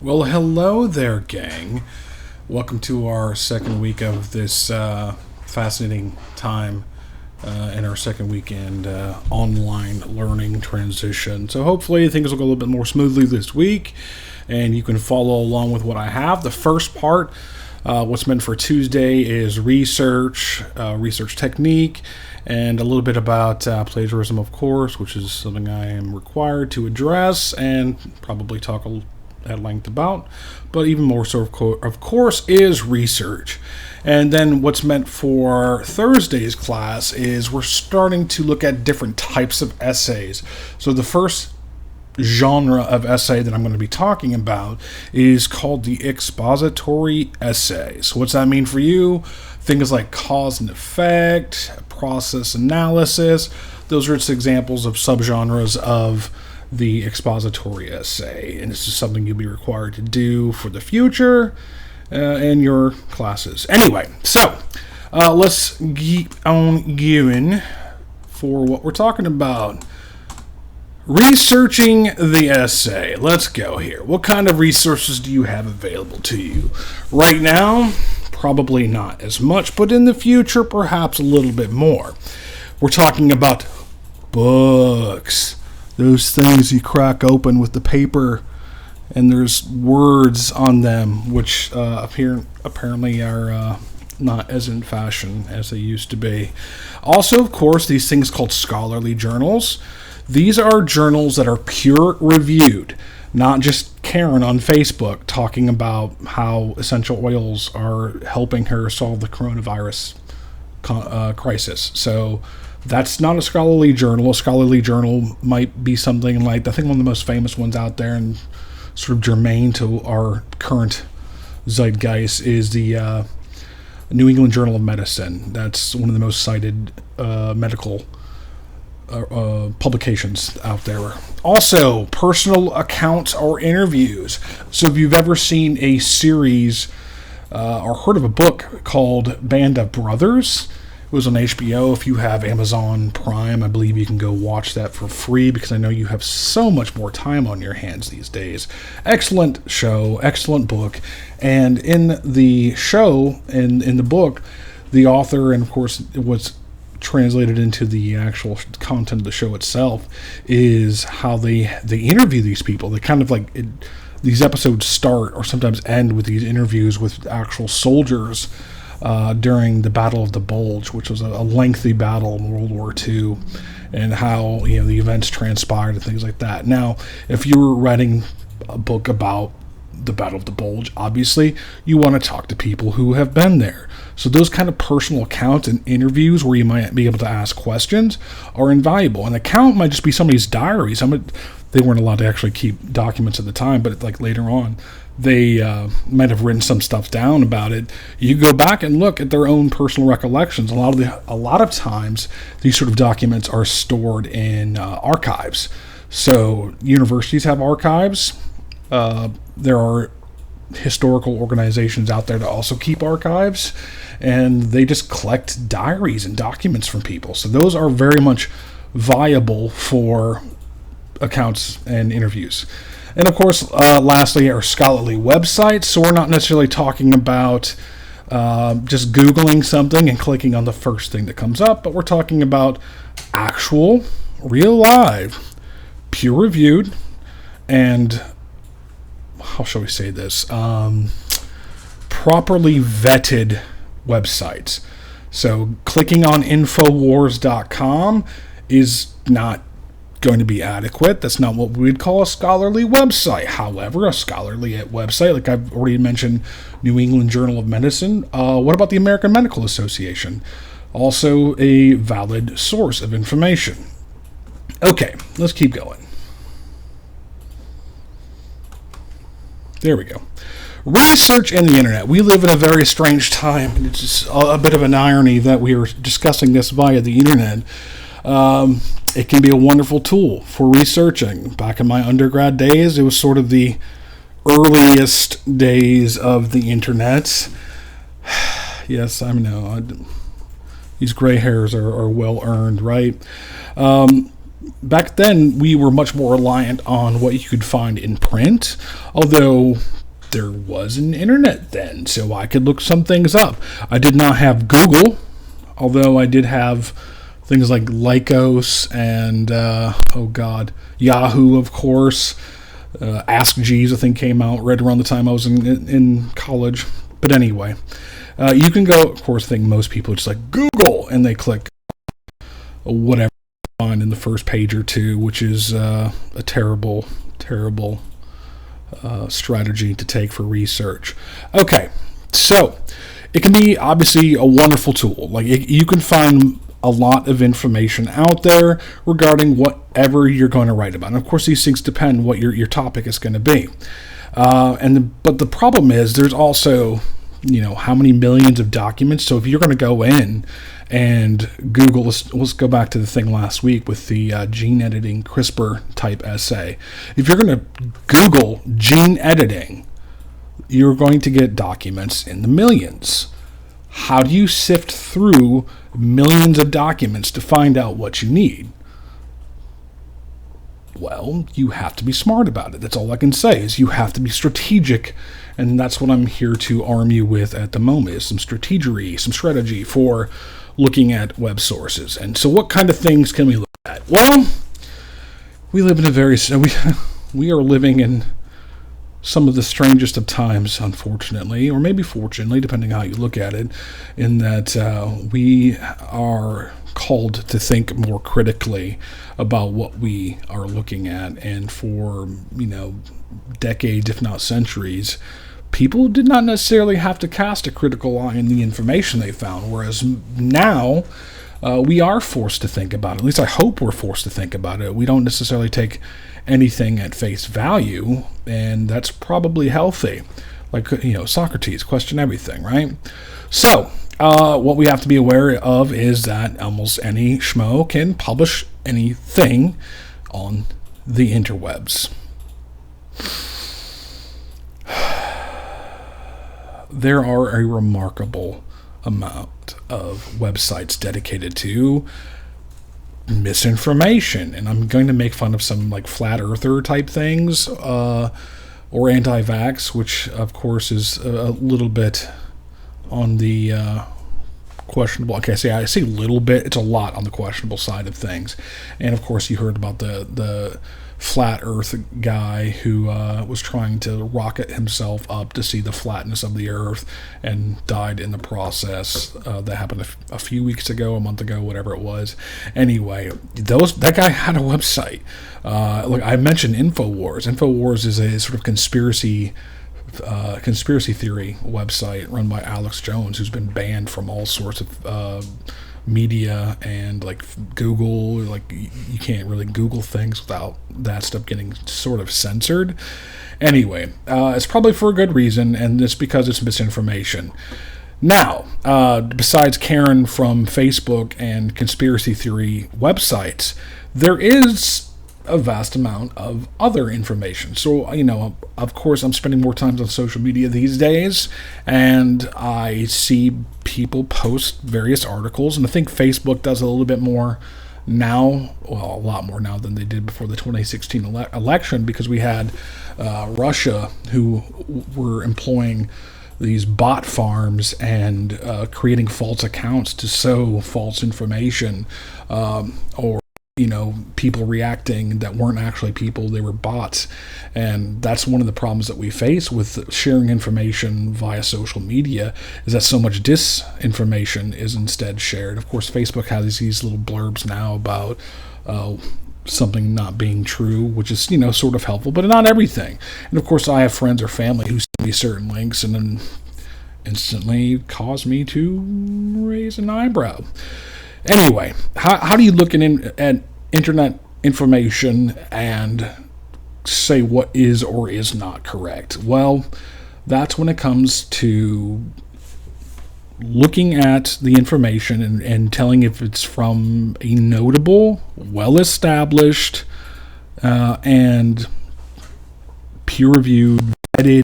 Well, hello there, gang. Welcome to our second week of this fascinating time in our second weekend online learning transition. So hopefully things will go a little bit more smoothly this week, and you can follow along with what I have. The first part, what's meant for Tuesday, is research technique, and a little bit about plagiarism, of course, which is something I am required to address and probably talk at length about, but even more so, of course, is research. And then what's meant for Thursday's class is we're starting to look at different types of essays. So the first genre of essay that I'm going to be talking about is called the expository essay. So what's that mean for you? Things like cause and effect, process analysis. Those are just examples of subgenres of the expository essay, and this is something you'll be required to do for the future in your classes. Anyway, so let's keep on going for what we're talking about. Researching the essay. Let's go here. What kind of resources do you have available to you? Right now, probably not as much, but in the future, perhaps a little bit more. We're talking about books. Those things you crack open with the paper, and there's words on them, which apparently are not as in fashion as they used to be. Also, of course, these things called scholarly journals. These are journals that are peer-reviewed, not just Karen on Facebook talking about how essential oils are helping her solve the coronavirus crisis. So that's not a scholarly journal. A scholarly journal might be something like, I think one of the most famous ones out there and sort of germane to our current zeitgeist is the New England Journal of Medicine. That's one of the most cited medical publications out there. Also, personal accounts or interviews. So if you've ever seen a series or heard of a book called Band of Brothers, it was on HBO. If you have Amazon Prime, I believe you can go watch that for free because I know you have so much more time on your hands these days. Excellent show, excellent book. And in the show, in the book, the author, and of course what's translated into the actual content of the show itself, is how they interview these people. They kind of like these episodes start or sometimes end with these interviews with actual soldiers during the Battle of the Bulge, which was a lengthy battle in World War II, and how the events transpired and things like that. Now, if you were writing a book about the Battle of the Bulge, obviously you want to talk to people who have been there. So those kind of personal accounts and interviews where you might be able to ask questions are invaluable. An account might just be somebody's diary. They weren't allowed to actually keep documents at the time, but like later on, they might have written some stuff down about it. You go back and look at their own personal recollections. A lot of times, these sort of documents are stored in archives. So universities have archives. There are historical organizations out there that also keep archives, and they just collect diaries and documents from people. So those are very much viable for accounts and interviews. And of course, lastly, are scholarly websites. So we're not necessarily talking about just Googling something and clicking on the first thing that comes up, but we're talking about actual, real live, peer-reviewed, and how shall we say this? Properly vetted websites. So clicking on Infowars.com is not going to be adequate. That's not what we'd call a scholarly website. However, a scholarly website, like I've already mentioned, New England Journal of Medicine. What about the American Medical Association? Also a valid source of information. Okay, let's keep going. There we go. Research and the internet. We live in a very strange time. It's just a bit of an irony that we are discussing this via the internet. It can be a wonderful tool for researching. Back in my undergrad days, it was sort of the earliest days of the internet. Yes, I know. These gray hairs are well earned, right? back then we were much more reliant on what you could find in print, although there was an internet then, so I could look some things up. I did not have Google, although I did have things like Lycos and, Yahoo, of course. Ask Jeeves, I think, came out right around the time I was in college. But anyway, you can go, of course, I think most people just like Google, and they click whatever they find in the first page or two, which is a terrible, terrible strategy to take for research. Okay, so it can be obviously a wonderful tool. Like you can find a lot of information out there regarding whatever you're going to write about. And of course, these things depend what your topic is going to be. But the problem is there's also, how many millions of documents. So if you're going to go in and Google, let's go back to the thing last week with the gene editing CRISPR type essay. If you're going to Google gene editing, you're going to get documents in the millions. How do you sift through millions of documents to find out what you need? Well, you have to be smart about it. That's all I can say is you have to be strategic, and that's what I'm here to arm you with at the moment, is some strategy for looking at web sources. And so what kind of things can we look at? Well, we live in we are living in some of the strangest of times, unfortunately, or maybe fortunately, depending how you look at it, in that we are called to think more critically about what we are looking at. And for, decades, if not centuries, people did not necessarily have to cast a critical eye on the information they found, whereas now we are forced to think about it. At least I hope we're forced to think about it. We don't necessarily take anything at face value, and that's probably healthy. Like, Socrates, question everything, right? So, what we have to be aware of is that almost any schmo can publish anything on the interwebs. There are a remarkable amount of websites dedicated to misinformation, and I'm going to make fun of some like flat earther type things or anti-vax, which of course is a little bit on the questionable. Okay, I say little bit, it's a lot on the questionable side of things. And of course you heard about the flat earth guy who was trying to rocket himself up to see the flatness of the earth and died in the process. That happened a few weeks ago, a month ago, whatever it was. Anyway, that guy had a website. Look, I mentioned InfoWars. InfoWars is a sort of conspiracy theory website run by Alex Jones, who's been banned from all sorts of media and like Google. Like you can't really Google things without that stuff getting sort of censored. Anyway, it's probably for a good reason, and it's because it's misinformation. Now, besides Karen from Facebook and conspiracy theory websites, there is a vast amount of other information. So, of course, I'm spending more time on social media these days, and I see people post various articles, and I think Facebook does a little bit more now, well, a lot more now than they did before the 2016 election, because we had Russia who were employing these bot farms and creating false accounts to sow false information, or people reacting that weren't actually people, they were bots. And that's one of the problems that we face with sharing information via social media, is that so much disinformation is instead shared. Of course, Facebook has these little blurbs now about something not being true, which is, sort of helpful, but not everything. And of course, I have friends or family who send me certain links and then instantly cause me to raise an eyebrow. Anyway, how do you look at internet information and say what is or is not correct? Well, that's when it comes to looking at the information and telling if it's from a notable, well-established, and peer-reviewed, vetted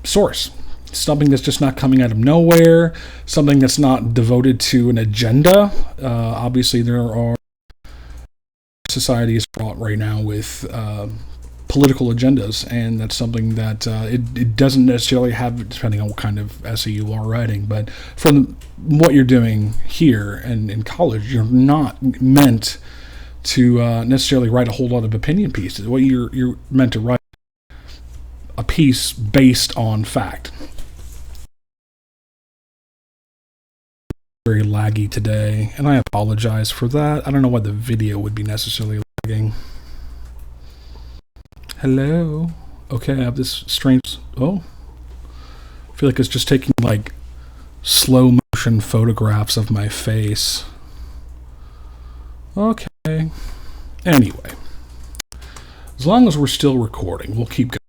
source. Something that's just not coming out of nowhere, something that's not devoted to an agenda. Obviously, there are society is fraught right now with political agendas, and that's something that it doesn't necessarily have, depending on what kind of essay you are writing. But from what you're doing here and in college, you're not meant to necessarily write a whole lot of opinion pieces. What you're meant to write a piece based on fact. Very laggy today, and I apologize for that. I don't know why the video would be necessarily lagging. Hello. Okay, I have this strange. Oh, I feel like it's just taking like slow motion photographs of my face. Okay. Anyway, as long as we're still recording, we'll keep going.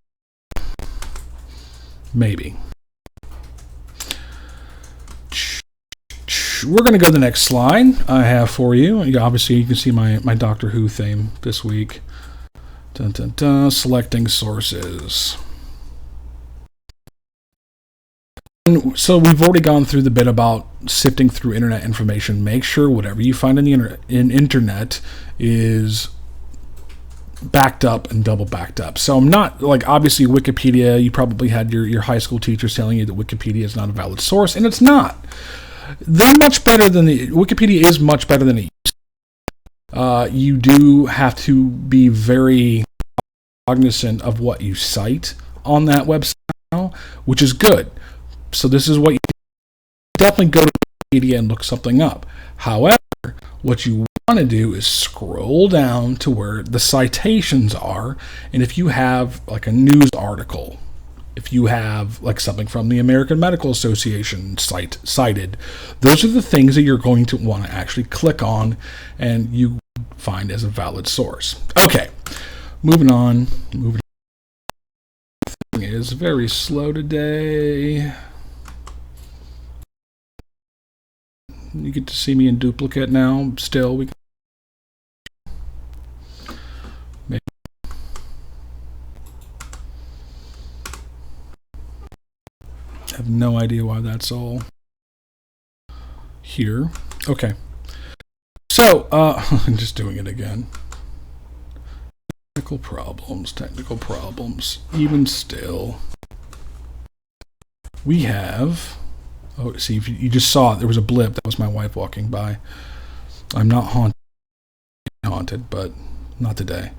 Maybe. We're going to go to the next slide I have for you. Obviously, you can see my Doctor Who theme this week. Dun, dun, dun. Selecting sources. So we've already gone through the bit about sifting through internet information. Make sure whatever you find in the internet is backed up and double backed up. So I'm not, like, obviously Wikipedia, you probably had your high school teachers telling you that Wikipedia is not a valid source, and it's not. They're much better than Wikipedia is much better than it used to. You do have to be very cognizant of what you cite on that website now, which is good. So this is what you definitely go to Wikipedia and look something up. However, what you want to do is scroll down to where the citations are, and if you have like a news article, if you have like something from the American Medical Association cited, those are the things that you're going to want to actually click on and you find as a valid source. Okay, moving on. Moving on. Thing is very slow today. You get to see me in duplicate now. Still, we maybe. I have no idea why that's all here. Okay. So, I'm just doing it again. Technical problems. Even still, we have. Oh, see, if you just saw it, there was a blip. That was my wife walking by. I'm not haunted, but not today.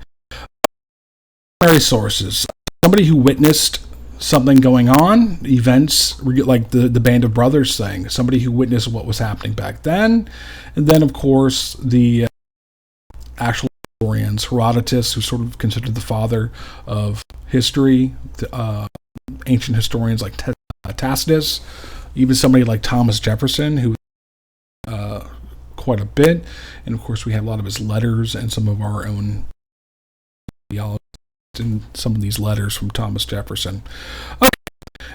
Primary sources. Somebody who witnessed something going on, events like the Band of Brothers thing. Somebody who witnessed what was happening back then. And then, of course, the actual historians. Herodotus, who's sort of considered the father of history. Ancient historians like Tacitus. Even somebody like Thomas Jefferson, who quite a bit, and of course we have a lot of his letters and some of our own theology in some of these letters from Thomas Jefferson. Okay.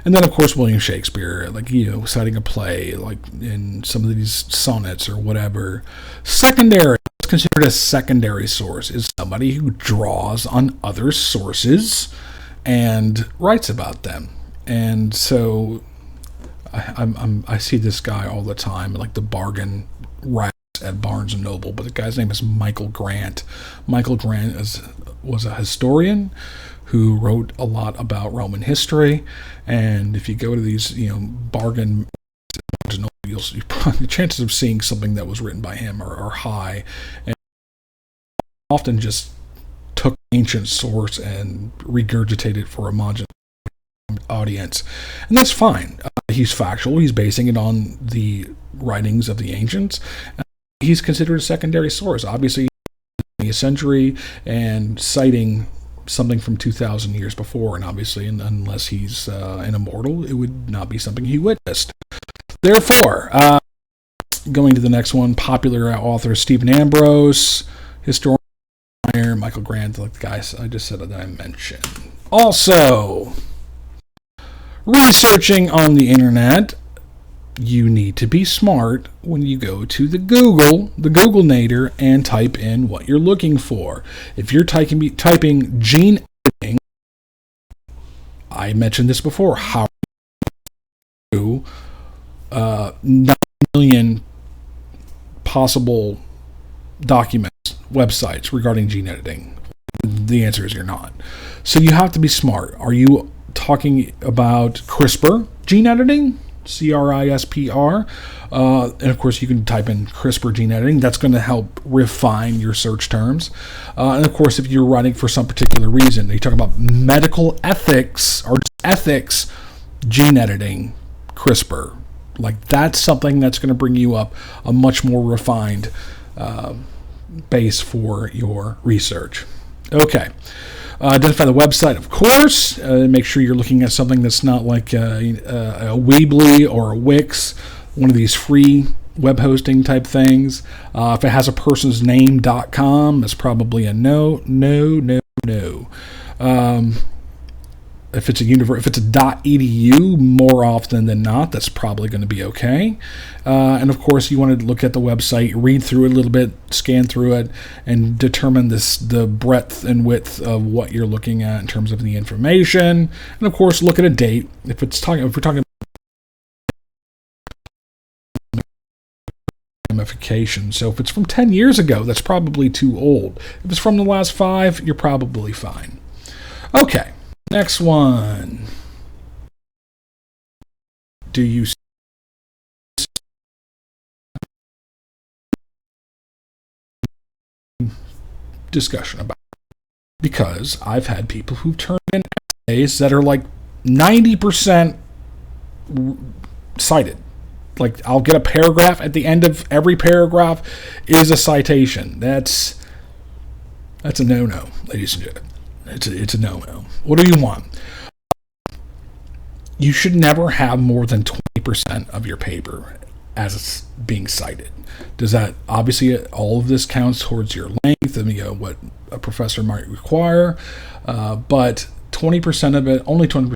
And then of course William Shakespeare, like, citing a play, like in some of these sonnets or whatever. Secondary, what's considered a secondary source is somebody who draws on other sources and writes about them. And so I see this guy all the time, like the bargain racks at Barnes and Noble, but the guy's name is Michael Grant. Michael Grant was a historian who wrote a lot about Roman history, and if you go to these, bargain Barnes and Noble, the chances of seeing something that was written by him are high, and often just took ancient source and regurgitated it for a modern audience, and that's fine. He's factual. He's basing it on the writings of the ancients. He's considered a secondary source, obviously, in the century and citing something from 2,000 years before, and obviously, unless he's an immortal, it would not be something he witnessed. Therefore, going to the next one, popular author Stephen Ambrose, historian Michael Grant, like the guys I just said that I mentioned. Also, researching on the internet, you need to be smart when you go to the Googlenator, and type in what you're looking for. If you're typing gene editing, I mentioned this before, how to 9 million possible documents websites regarding gene editing? The answer is you're not. So you have to be smart. Are you talking about CRISPR gene editing? CRISPR. And of course, you can type in CRISPR gene editing. That's going to help refine your search terms. And of course, if you're writing for some particular reason, you talk about medical ethics or ethics, gene editing, CRISPR. Like that's something that's going to bring you up a much more refined base for your research. Okay. Identify the website, of course. Make sure you're looking at something that's not like a Weebly or a Wix, one of these free web hosting type things. If it has a person's name.com, it's probably a no. If it's a .edu, more often than not, that's probably going to be okay. And of course, you want to look at the website, read through it a little bit, scan through it, and determine the breadth and width of what you're looking at in terms of the information. And of course, look at a date. If we're talking ramification. So if it's from 10 years ago, that's probably too old. If it's from the last 5, you're probably fine. Okay. Next one. Do you discussion about it? Because I've had people who've turned in essays that are like 90% cited. Like I'll get a paragraph at the end of every paragraph is a citation. That's a no-no, ladies and gentlemen. It's a no-no. What do you want? You should never have more than 20% of your paper as being cited. Does that, obviously all of this counts towards your length and what a professor might require, but 20% of it, only 20%